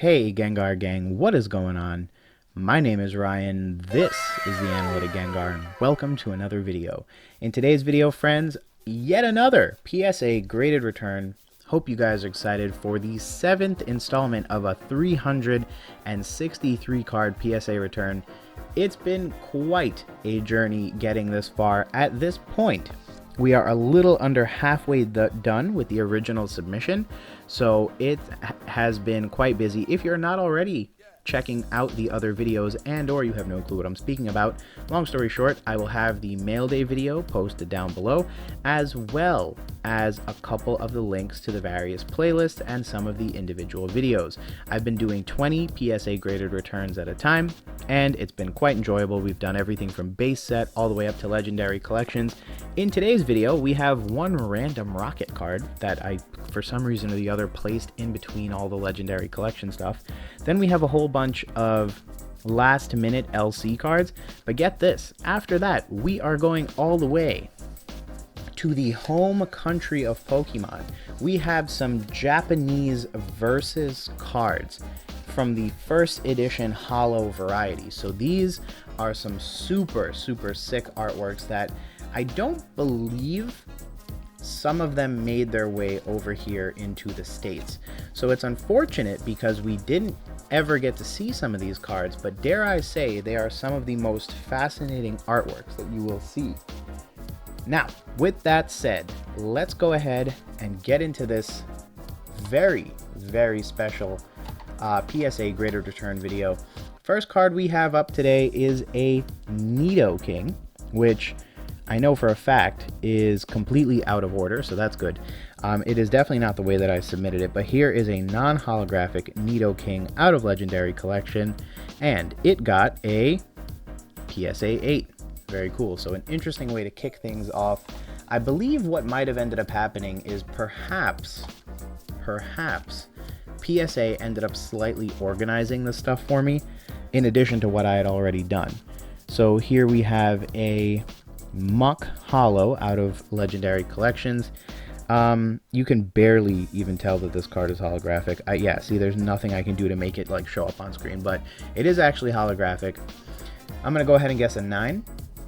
Hey Gengar Gang, what is going on? My name is Ryan, this is the Analytic Gengar, and welcome to another video. In today's video, friends, yet another PSA Graded Return. Hope you guys are excited for the 7th installment of a 363 card PSA return. It's been quite a journey getting this far. At this point, we are a little under halfway done with the original submission, so it has been quite busy. If you're not already checking out the other videos and or you have no clue what I'm speaking about, long story short, I will have the mail day video posted down below, as well as a couple of the links to the various playlists and some of the individual videos. I've been doing 20 PSA graded returns at a time, and it's been quite enjoyable. We've done everything from base set all the way up to legendary collections. In today's video, we have one random rocket card that I, for some reason or the other, placed in between all the legendary collection stuff. Then we have a whole bunch of last minute LC cards, but get this, after that we are going all the way to the home country of Pokemon. We have some Japanese versus cards from the first edition holo variety. So these are some super sick artworks that I don't believe some of them made their way over here into the States. So it's unfortunate because we didn't ever get to see some of these cards, but dare I say they are some of the most fascinating artworks that you will see. Now, with that said, let's go ahead and get into this very special PSA Graded Return video. First card we have up today is a Neato King, which I know for a fact is completely out of order, so that's good. It is definitely not the way that I submitted it, but here is a non-holographic Neato King out of Legendary Collection, and it got a PSA 8. Very cool. So an interesting way to kick things off. I believe what might have ended up happening is perhaps PSA ended up slightly organizing the stuff for me in addition to what I had already done. So here we have a Muck Holo out of Legendary Collections. You can barely even tell that this card is holographic. Yeah, see, there's nothing I can do to make it like show up on screen, but it is actually holographic. I'm gonna go ahead and guess a 9.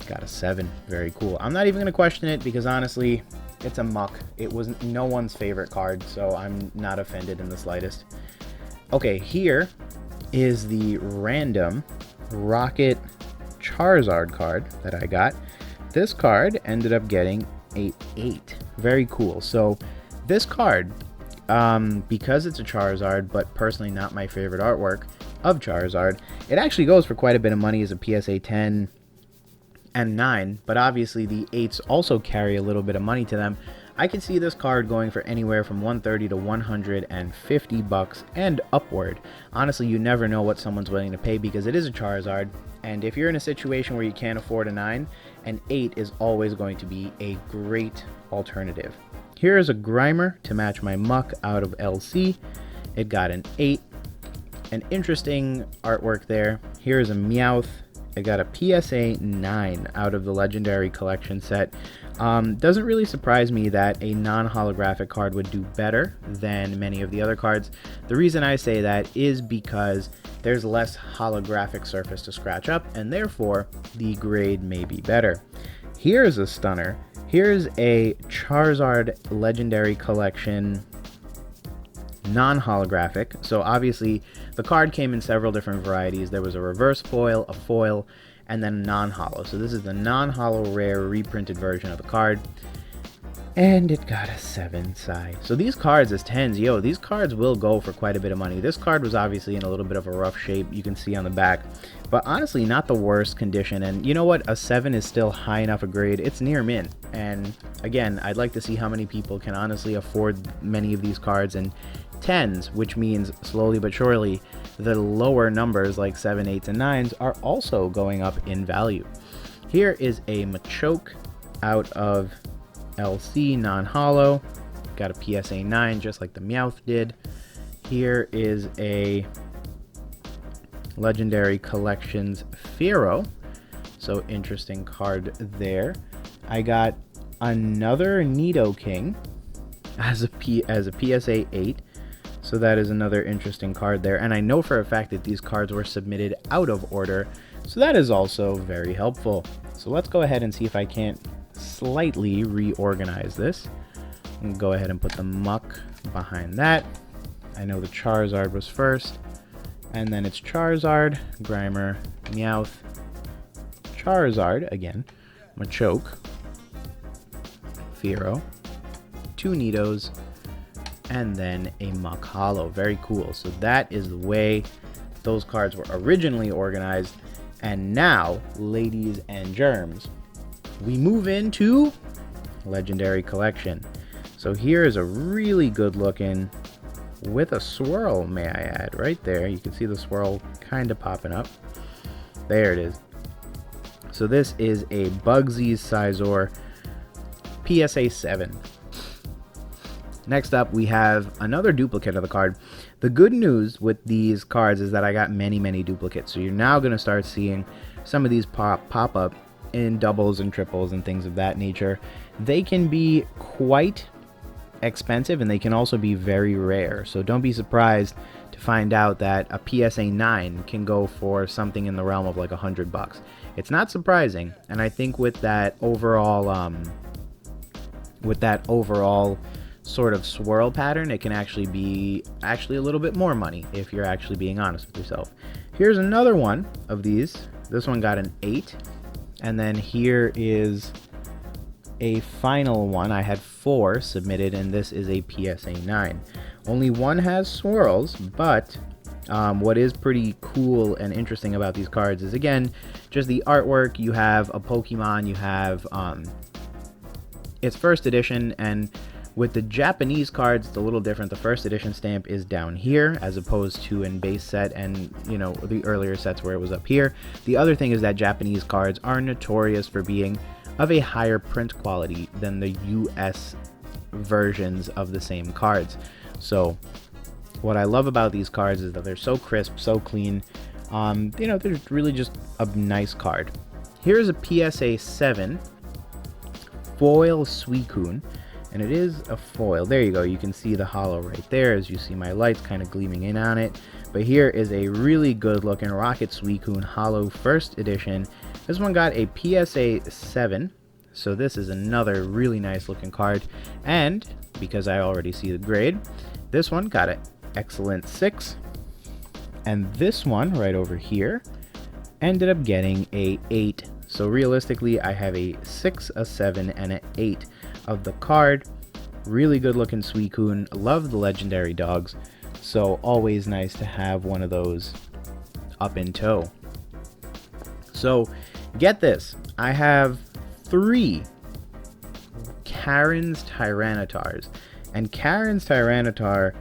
Got a 7. Very cool. I'm not even gonna question it because honestly, it's a muck. It was no one's favorite card, so I'm not offended in the slightest. Okay, here is the random Rocket Charizard card that I got. This card ended up getting a 8. Very cool. So this card, because it's a Charizard, but personally not my favorite artwork of Charizard, it actually goes for quite a bit of money as a PSA 10 and 9, but obviously the 8s also carry a little bit of money to them. I could see this card going for anywhere from $130 to $150 and upward. Honestly, you never know what someone's willing to pay because it is a Charizard, and if you're in a situation where you can't afford a 9, an 8 is always going to be a great alternative. Here is a Grimer to match my Muck out of LC. It got an 8. An interesting artwork there. Here is a Meowth. It got a PSA 9 out of the Legendary Collection set. Doesn't really surprise me that a non-holographic card would do better than many of the other cards. The reason I say that is because there's less holographic surface to scratch up, and therefore the grade may be better. Here's a stunner. Here's a Charizard Legendary Collection non-holographic. So obviously the card came in several different varieties. There was a reverse foil, a foil, and then non-holo. So this is the non-holo rare reprinted version of the card, and it got a 7 side. So these cards as 10s, yo, these cards will go for quite a bit of money. This card was obviously in a little bit of a rough shape, you can see on the back, but honestly not the worst condition. And you know what, a 7 is still high enough a grade. It's near mint, and again, I'd like to see how many people can honestly afford many of these cards. And 10s, which means slowly but surely the lower numbers like 7, 8s, and 9s are also going up in value. Here is a Machoke out of LC non-holo. Got a PSA 9 just like the Meowth did. Here is a Legendary Collections Fearow. So interesting card there. I got another Neato King as a PSA 8. So that is another interesting card there. And I know for a fact that these cards were submitted out of order. So that is also very helpful. So let's go ahead and see if I can't slightly reorganize this. And go ahead and put the muck behind that. I know the Charizard was first. And then it's Charizard, Grimer, Meowth, Charizard again, Machoke, Fearow, 2 Neatos, and then a Muck Holo. Very cool. So that is the way those cards were originally organized. And now, ladies and germs, we move into Legendary Collection. So here is a really good looking, with a swirl, may I add, right there. You can see the swirl kind of popping up. There it is. So this is a Bugsy's Scizor PSA 7. Next up, we have another duplicate of the card. The good news with these cards is that I got many duplicates. So you're now going to start seeing some of these pop up in doubles and triples and things of that nature. They can be quite expensive and they can also be very rare. So don't be surprised to find out that a PSA 9 can go for something in the realm of like $100. It's not surprising, and I think with that overall sort of swirl pattern, it can actually be a little bit more money if you're actually being honest with yourself. Here's another one of these. This one got an 8, and then here is a final one. I had 4 submitted, and this is a PSA 9. Only one has swirls, but what is pretty cool and interesting about these cards is, again, just the artwork. You have a Pokemon, you have it's first edition, and with the Japanese cards, it's a little different. The first edition stamp is down here as opposed to in base set and, you know, the earlier sets where it was up here. The other thing is that Japanese cards are notorious for being of a higher print quality than the US versions of the same cards. So what I love about these cards is that they're so crisp, so clean. You know, they're really just a nice card. Here's a PSA 7 foil Suicune, and it is a foil. There you go. You can see the holo right there as you see my lights kind of gleaming in on it. But here is a really good looking Rocket Suicune holo first edition. This one got a PSA 7, so this is another really nice looking card. And because I already see the grade, this one got an excellent 6. And this one right over here ended up getting a 8. So realistically, I have a 6, a 7, and an 8 of the card. Really good looking Suicune. Love the legendary dogs. So always nice to have one of those up in tow. So get this. I have 3 Karen's Tyranitars. And Karen's Tyranitar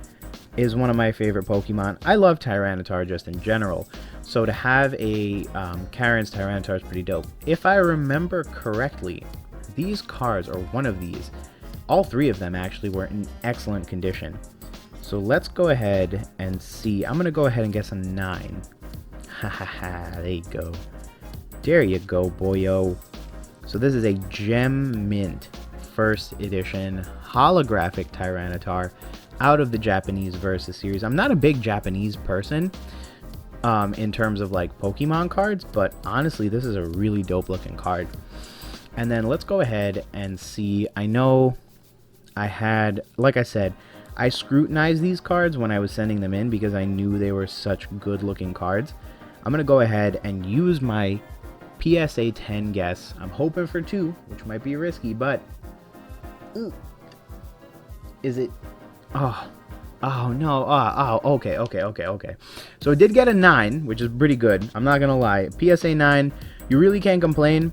is one of my favorite Pokemon. I love Tyranitar just in general. So to have a Karen's Tyranitar is pretty dope. If I remember correctly, these cards, or one of these, all 3 of them actually were in excellent condition. So let's go ahead and see. I'm going to go ahead and guess a 9. Ha ha ha, there you go. There you go, boyo. So this is a Gem Mint first edition holographic Tyranitar out of the Japanese Versus series. I'm not a big Japanese person in terms of like Pokemon cards, but honestly, this is a really dope looking card. And then let's go ahead and see. I know I had, like I said, I scrutinized these cards when I was sending them in because I knew they were such good looking cards. I'm going to go ahead and use my PSA 10 guess. I'm hoping for 2, which might be risky, but is it? Oh no. Okay. So it did get a 9, which is pretty good. I'm not going to lie. PSA 9, you really can't complain,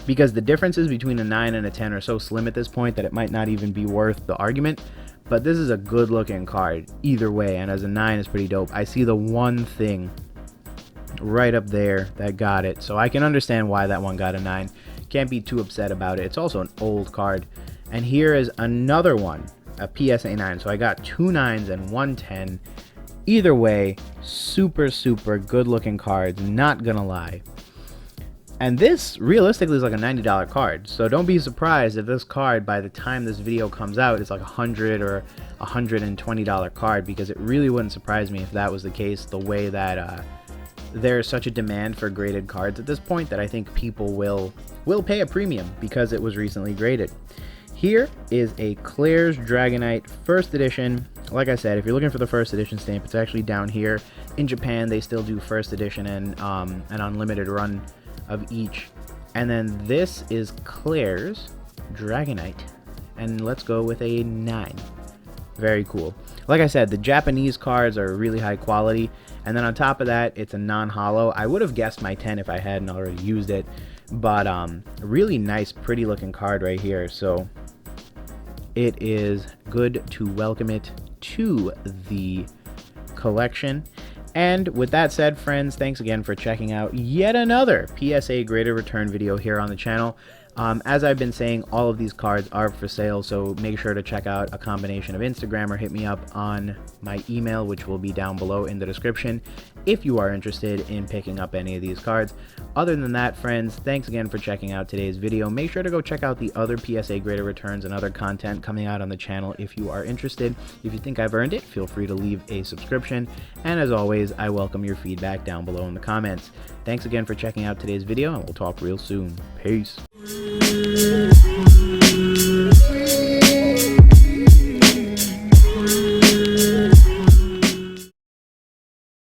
because the differences between a 9 and a 10 are so slim at this point that it might not even be worth the argument. But this is a good looking card either way, and as a 9 is pretty dope. I see the one thing right up there that got it, so I can understand why that one got a 9. Can't be too upset about it. It's also an old card. And here is another one, a PSA 9. So I got 2 9s and 1 10. Either way, super good looking cards, not gonna lie. And this realistically is like a $90 card, so don't be surprised if this card, by the time this video comes out, is like $100 or $120 card, because it really wouldn't surprise me if that was the case, the way that there's such a demand for graded cards at this point that I think people will pay a premium because it was recently graded. Here is a Claire's Dragonite first edition. Like I said, if you're looking for the first edition stamp, it's actually down here. In Japan, they still do first edition and an unlimited run of each. And then this is Claire's Dragonite, and let's go with a 9. Very cool. Like I said, the Japanese cards are really high quality, and then on top of that, it's a non-holo. I would have guessed my 10 if I hadn't already used it, but really nice, pretty looking card right here. So it is good to welcome it to the collection. And with that said, friends, thanks again for checking out yet another PSA Graded Return video here on the channel. As I've been saying, all of these cards are for sale, so make sure to check out a combination of Instagram or hit me up on my email, which will be down below in the description, if you are interested in picking up any of these cards. Other than that, friends, thanks again for checking out today's video. Make sure to go check out the other PSA Graded Returns and other content coming out on the channel if you are interested. If you think I've earned it, feel free to leave a subscription. And as always, I welcome your feedback down below in the comments. Thanks again for checking out today's video, and we'll talk real soon. Peace.